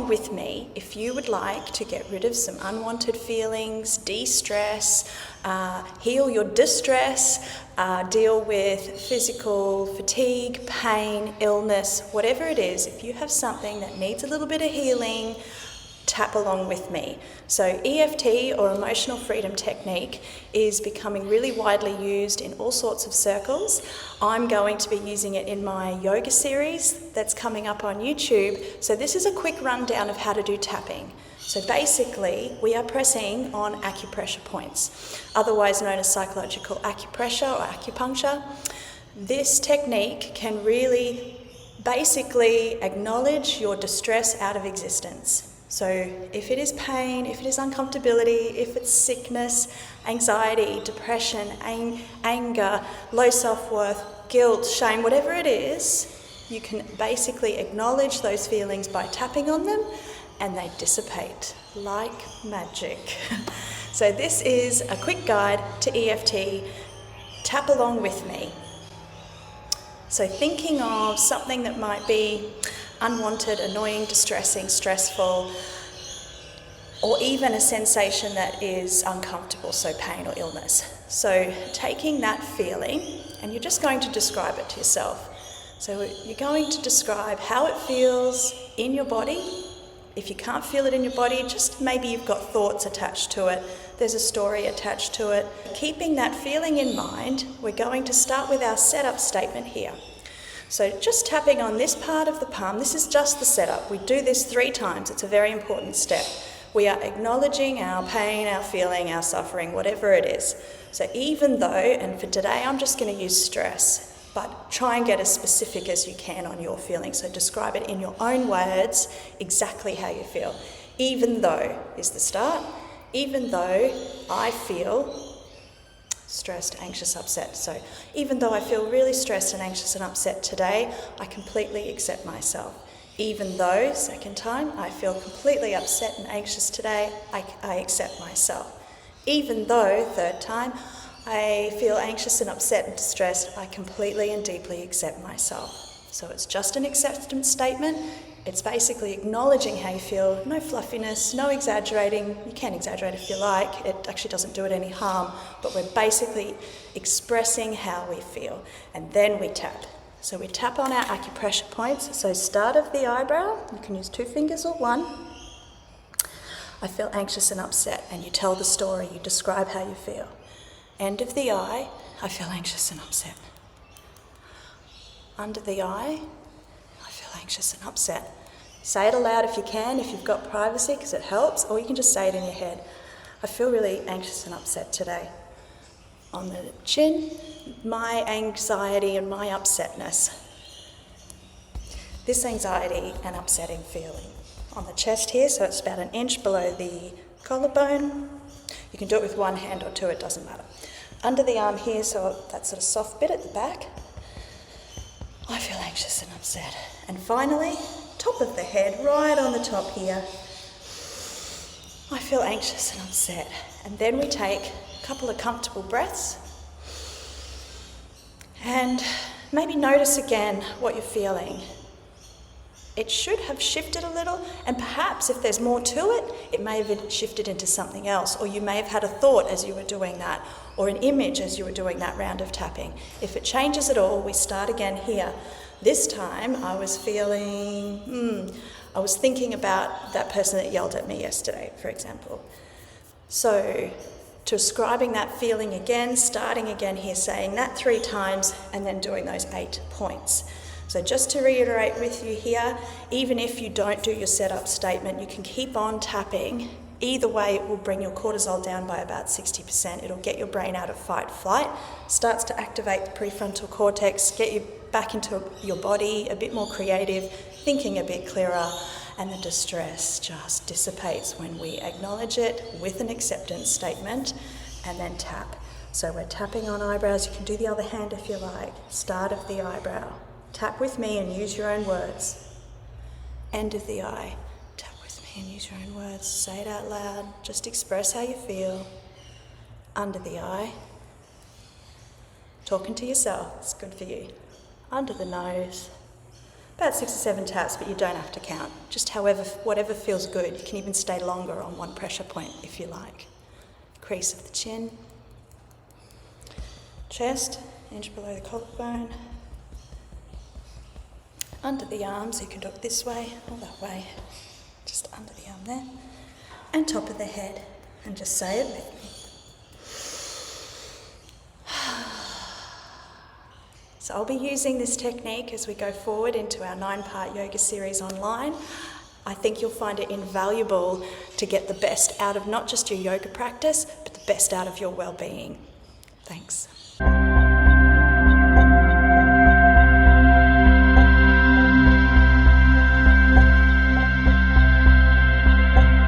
along with me if you would like to get rid of some unwanted feelings, de-stress, heal your distress, deal with physical fatigue, pain, illness, whatever it is. If you have something that needs a little bit of healing, tap along with me. So EFT, or Emotional Freedom Technique, is becoming really widely used in all sorts of circles. I'm going to be using it in my yoga series that's coming up on YouTube. So this is a quick rundown of how to do tapping. So basically, we are pressing on acupressure points, otherwise known as psychological acupressure or acupuncture. This technique can really basically acknowledge your distress out of existence. So if it is pain, if it is uncomfortability, if it's sickness, anxiety, depression, anger, low self-worth, guilt, shame, whatever it is, you can basically acknowledge those feelings by tapping on them, and they dissipate like magic. So this is a quick guide to EFT. Tap along with me. So thinking of something that might be unwanted, annoying, distressing, stressful, or even a sensation that is uncomfortable, so pain or illness. So taking that feeling, and you're just going to describe it to yourself. So you're going to describe how it feels in your body. If you can't feel it in your body, just maybe you've got thoughts attached to it, there's a story attached to it. Keeping that feeling in mind, we're going to start with our setup statement here. So just tapping on this part of the palm, this is just the setup. We do this 3 times, it's a very important step. We are acknowledging our pain, our feeling, our suffering, whatever it is. So even though, and for today I'm just going to use stress, but try and get as specific as you can on your feeling. So describe it in your own words, exactly how you feel. Even though is the start. Even though I feel stressed, anxious, upset. So even though I feel really stressed and anxious and upset today, I completely accept myself. Even though, second time, I feel completely upset and anxious today, I accept myself. Even though, third time, I feel anxious and upset and distressed, I completely and deeply accept myself. So it's just an acceptance statement. It's basically acknowledging how you feel, no fluffiness, no exaggerating. You can exaggerate if you like, it actually doesn't do it any harm, but we're basically expressing how we feel. And then we tap. So we tap on our acupressure points. So start of the eyebrow, you can use 2 fingers or 1. I feel anxious and upset, and you tell the story, you describe how you feel. End of the eye, I feel anxious and upset. Under the eye, I feel anxious and upset. Say it aloud if you can, if you've got privacy, because it helps, or you can just say it in your head. I feel really anxious and upset today. On the chin, my anxiety and my upsetness. This anxiety and upsetting feeling. On the chest here, so it's about 1 inch below the collarbone. You can do it with 1 hand or 2, it doesn't matter. Under the arm here, so that sort of soft bit at the back, I feel anxious and upset. And finally, top of the head, right on the top here, I feel anxious and upset. And then we take a couple of comfortable breaths and maybe notice again what you're feeling. It should have shifted a little, and perhaps if there's more to it, it may have shifted into something else, or you may have had a thought as you were doing that, or an image as you were doing that round of tapping. If it changes at all, we start again here. This time I was feeling, I was thinking about that person that yelled at me yesterday, for example. So describing that feeling again, starting again here, saying that 3 times, and then doing those 8 points. So just to reiterate with you here, even if you don't do your setup statement, you can keep on tapping. Either way, it will bring your cortisol down by about 60%. It'll get your brain out of fight, flight, starts to activate the prefrontal cortex, get you back into your body, a bit more creative, thinking a bit clearer, and the distress just dissipates when we acknowledge it with an acceptance statement and then tap. So we're tapping on eyebrows. You can do the other hand if you like. Start of the eyebrow. Tap with me and use your own words. End of the eye. Tap with me and use your own words. Say it out loud. Just express how you feel. Under the eye. Talking to yourself. It's good for you. Under the nose. About 6 or 7 taps, but you don't have to count. Just whatever feels good. You can even stay longer on one pressure point if you like. Crease of the chin. Chest, inch below the collarbone. Under the arms, you can do it this way or that way. Just under the arm there. And top of the head. And just say it with me. So I'll be using this technique as we go forward into our 9-part yoga series online. I think you'll find it invaluable to get the best out of not just your yoga practice, but the best out of your well-being. Thanks.